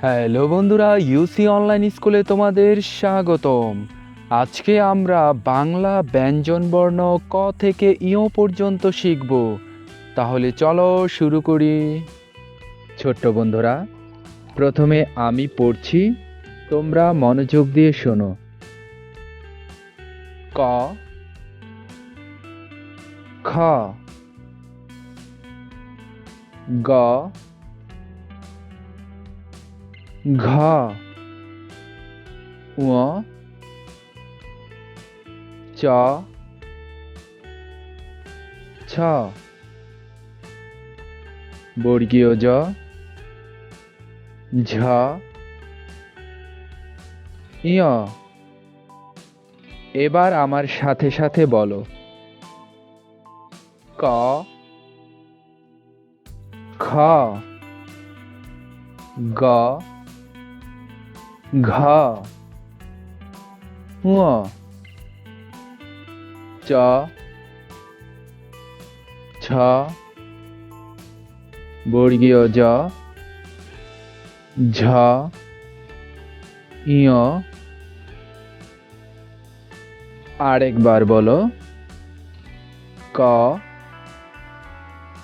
Hello বন্ধুরা, ইউসি online স্কুলে তোমাদের স্বাগতম। আজকে আমরা বাংলা ব্যঞ্জনবর্ণ ক থেকে ইয় পর্যন্ত শিখব। তাহলে চলো শুরু করি। ছোট্ট বন্ধুরা, প্রথমে আমি পড়ছি, তোমরা মনোযোগ দিয়ে শোনো। ক, খ, গ, ঘ, ঙ, চ, ছ, বর্গীয় জ, ঝ, ইয়। এবার আমার সাথে সাথে বলো। ক, খ, গ, ঘ, ঙ, চ, ছ, বর্গীয় জ, ঝ, ইয়। আরেকবার বলো। ক,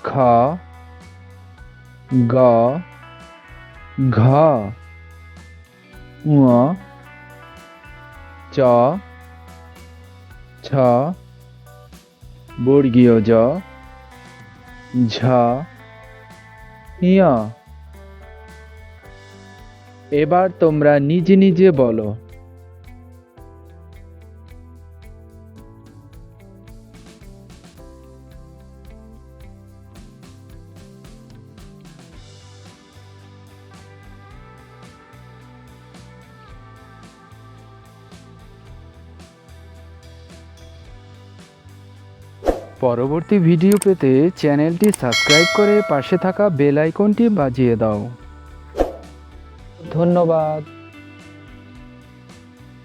খ, গ, ঘ, ঙ, চ, ছ, বর্গীয় জ, ঝ, ইয়। এবার তোমরা নিজে নিজে বলো। পরবর্তী ভিডিও পেতে চ্যানেলটি সাবস্ক্রাইব করে পাশে থাকা বেল আইকনটি বাজিয়ে দাও। ধন্যবাদ।